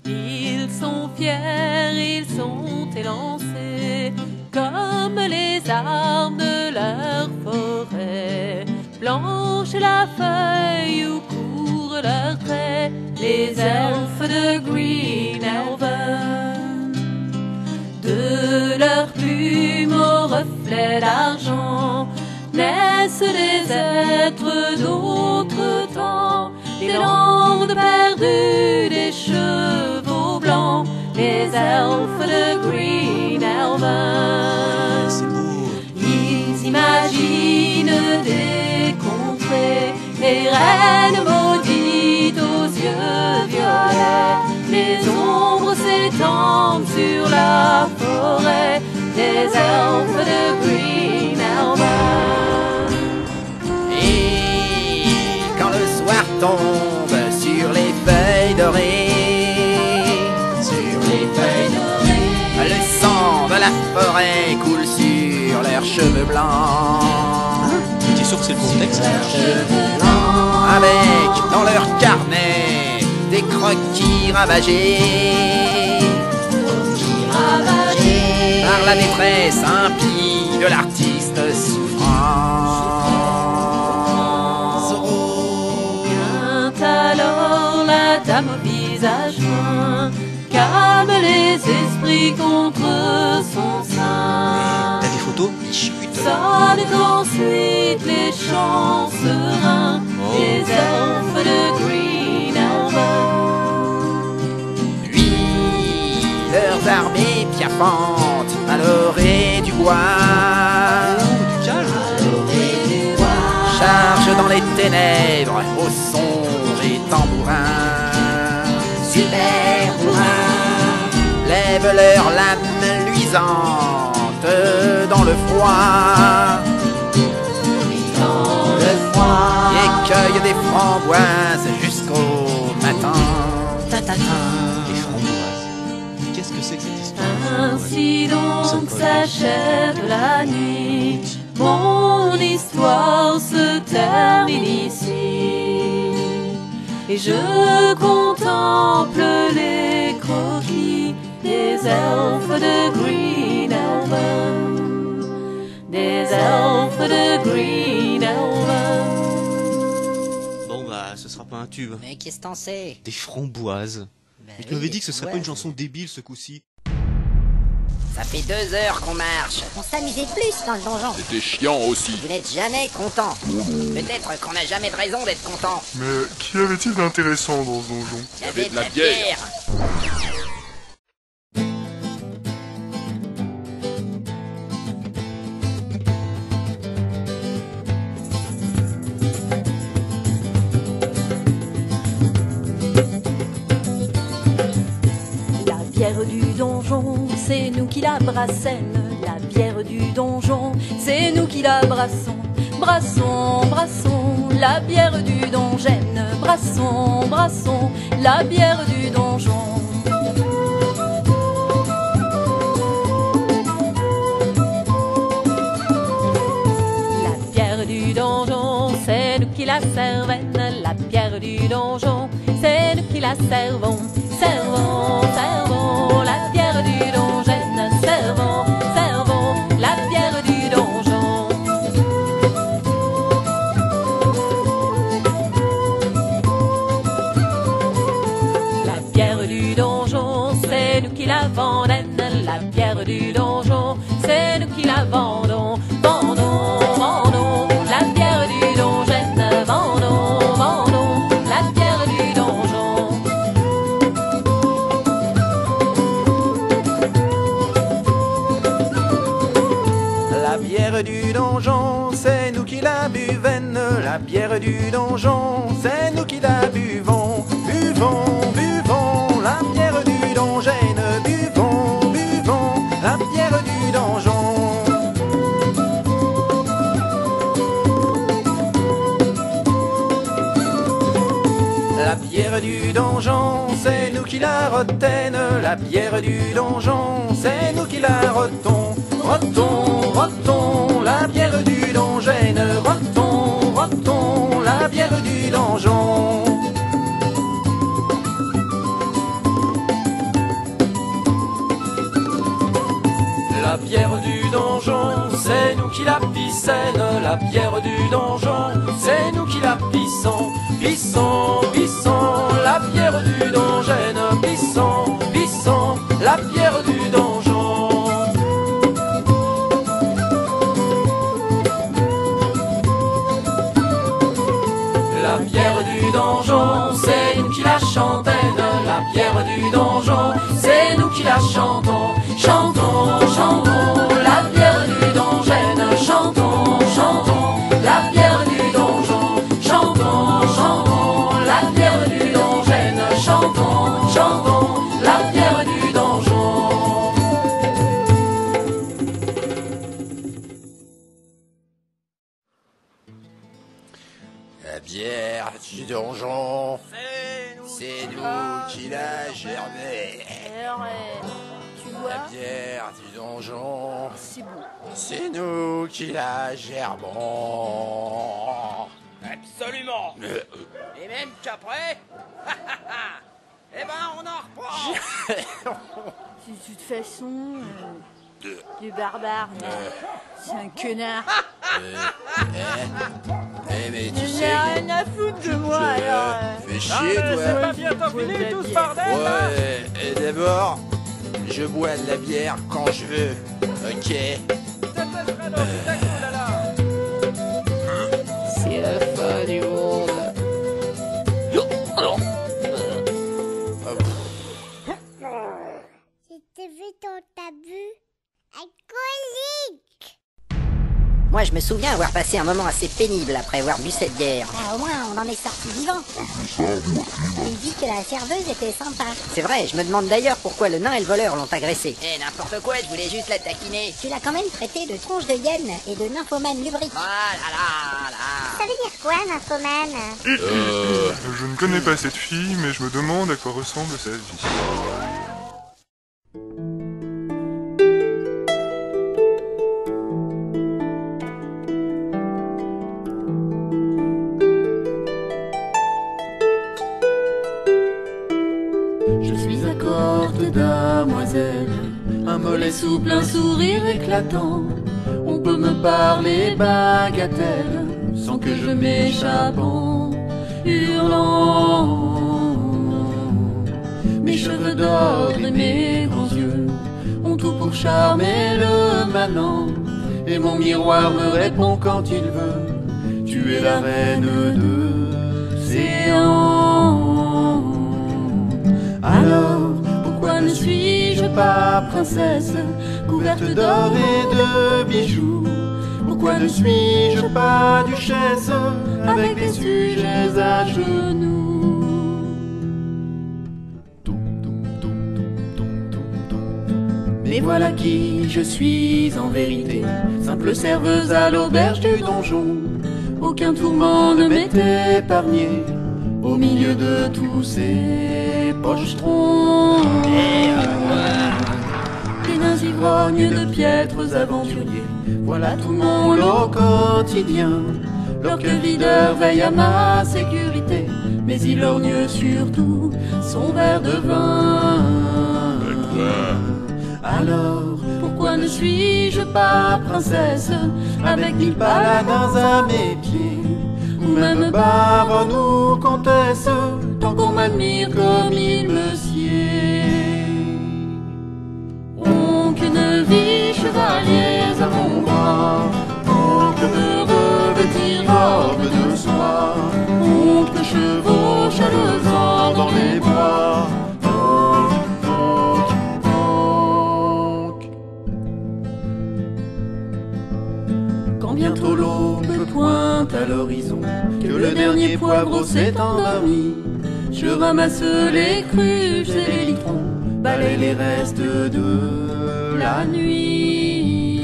Ils sont fiers, ils sont élancés, comme les armes de leur forêt. Blanche est la feuille où courent leurs traits, les elfes de Green Elven. De leurs plumes au reflet d'argent naissent des êtres d'autre temps, des landes perdues, des chevaux blancs, les elfes de Green Elven. Ils imaginent des contrées, les reines maudites aux yeux violets, les ombres s'étendent sur la forêt, les elfes de Green Elven. Et quand le soir tombe sur les feuilles dorées, le sang de la forêt coule sur leurs cheveux blancs. T'es sûr que c'est le contexte? Avec dans leur carnet des croquis ravagés par la détresse impie de l'artiste souffrant. Vient alors la dame au visage joint, calme les esprits contre son sein. T'as des photos? Sonnent ensuite les chants sereins des elfes de Green Elven. Puis leurs armées piaffantes à l'orée du bois chargent dans les ténèbres au son des tambourins. Super bourrins lèvent leurs lames luisantes dans le froid, et cueillent des framboises jusqu'au matin. Des framboises. Qu'est-ce que c'est que cette histoire? Ainsi donc s'achève la nuit, mon histoire se termine ici, et je contemple les croquis des elfes de Green Elven, des elfes de Green Elven. Bon bah, ce sera pas un tube. Mais qu'est-ce que t'en sais? Des framboises. Bah Mais tu oui, m'avais dit que ce serait ouais. pas une chanson débile ce coup-ci. Ça fait 2 heures qu'on marche. On s'amusait plus dans le donjon. C'était chiant aussi. Vous n'êtes jamais content. Peut-être qu'on n'a jamais de raison d'être content. Mais qu'y avait-il d'intéressant dans ce donjon? Il y avait de la bière. La bière du donjon, c'est nous qui la brassèmes. La bière du donjon, c'est nous qui la brassons. Brassons, brassons, la bière du donjon. Brassons, brassons, la bière du donjon. La bière du donjon, c'est nous qui la servons. La bière du donjon, c'est nous qui la servons. Servons, servons, la bière du donjon. Servons, servons, la bière du donjon. La bière du donjon, c'est nous qui la vendons. La bière du donjon, c'est nous qui la vendons. Vendons, vendons, la bière du donjon. Vendons, vendons, la bière du donjon. La bière du donjon, c'est nous qui la buvons. La bière du donjon, c'est nous qui la buvons. Buvons, buvons, la bière du donjon. Buvons, buvons, la bière du donjon. La bière du donjon, c'est nous qui la retaine. La bière du donjon, c'est nous qui la rotons. Rotons, rotons, la bière du donjon. Rotons, rotons, la bière du donjon. piscine, la bière du donjon, c'est nous qui la pissons. Pissons, pissons, la bière du donjon, pissons, pissons, la bière du donjon. La bière du donjon, c'est nous qui la chantons. La bière du donjon, c'est nous qui la chantons. Chantons, chantons, la bière du donjon. Chantons, chantons, la bière du donjon. Chantons, chantons, la bière du donjon. Chantons, chantons, la bière du donjon. La bière du donjon, c'est nous qui la germé. Tu La vois, bière du donjon, c'est beau. c'est nous qui la gerbons. Absolument. Et même qu'après, eh ben on en reprend. De toute façon, le barbare, c'est un connard. Mais tu Il sais, n'a rien à foutre de moi, alors. fais chier toi. C'est pas bientôt fini tout ce bordel là. Ouais, et d'abord, je bois de la bière quand je veux, ok? C'est la fin du monde. J'ai vu ton tabu alcoolique. Moi je me souviens avoir passé un moment assez pénible après avoir bu cette bière. Ah, au moins, on en est sorti vivant. Il dit que la serveuse était sympa. C'est vrai, je me demande d'ailleurs pourquoi le nain et le voleur l'ont agressé. Eh, n'importe quoi, je voulais juste la taquiner. Tu l'as quand même traité de tronche de hyène et de nymphomane lubrique. Ah là là là. Ça veut dire quoi, nymphomane? Je ne connais pas cette fille, mais je me demande à quoi ressemble sa vie. Je suis à corte damoiselle, un mollet souple, un sourire éclatant. On peut me parler bagatelle, sans que je m'échappe en hurlant. Mes cheveux d'or et mes grands yeux ont tout pour charmer le manant. Et mon miroir me répond quand il veut, tu es la reine de l'océan. Alors, pourquoi ne suis-je pas princesse, couverte d'or et de bijoux? Pourquoi ne suis-je pas duchesse, avec des sujets à genoux? Mais voilà qui je suis en vérité, simple serveuse à l'auberge du donjon. Aucun tourment ne m'est épargné, au milieu de tous ces pochetrons. Des nains ivrognes de piètres aventuriers, voilà tout mon lot quotidien. Leur queue videur veille à ma sécurité, mais il lorgne surtout son verre de vin. Alors, pourquoi ne suis-je pas princesse, avec 1000 paladins à mes pieds, ou même baronne ou comtesse, tant qu'on m'admire comme il me sied? Aucune vie chevaliers à mon bras, oncle me revêtir robe de soie, oncle chevauche le vent dans les bois. Quand bientôt l'aube pointe à l'horizon, que le dernier poivreau s'est endormi, je ramasse les cruches et les litrons, balaye les restes de la nuit.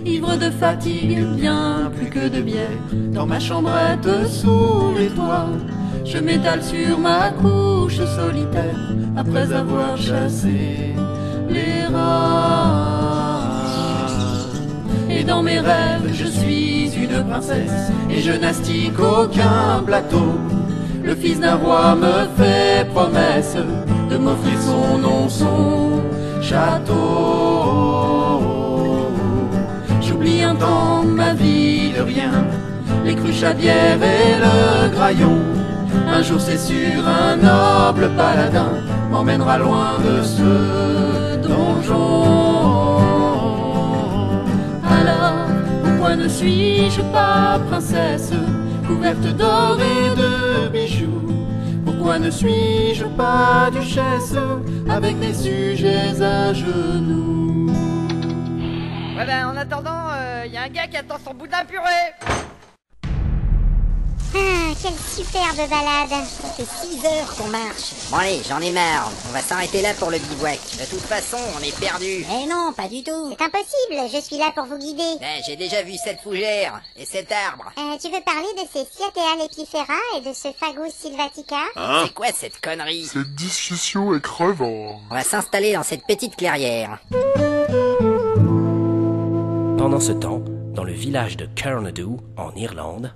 Ivre de fatigue, bien plus que de bière, dans ma chambrette sous les toits, je m'étale sur ma couche solitaire, après avoir chassé les rats. Et dans mes rêves, je suis une princesse, et je n'astique aucun plateau. Le fils d'un roi me fait promesse de m'offrir son nom, son château. J'oublie J'oublie un temps ma vie de rien, les cruches à bière et le graillon. Un jour c'est sûr, un noble paladin m'emmènera loin de ce donjon. Alors, pourquoi ne suis-je pas princesse, Couverte d'or et de bijoux, pourquoi ne suis-je pas duchesse, avec mes sujets à genoux? Ouais ben en attendant, y a un gars qui attend son boudin purée. Ah, quelle superbe balade. Ça fait 6 heures qu'on marche. Bon allez, j'en ai marre. On va s'arrêter là pour le bivouac. De toute façon, on est perdu. Eh non, pas du tout. C'est impossible, je suis là pour vous guider. Ben, j'ai déjà vu cette fougère et cet arbre. Tu veux parler de ces Cyathea lepifera et de ce Fagus sylvatica? C'est quoi cette connerie? Cette discussion est crevant. On va s'installer dans cette petite clairière. Pendant ce temps, dans le village de Carnadoe, en Irlande,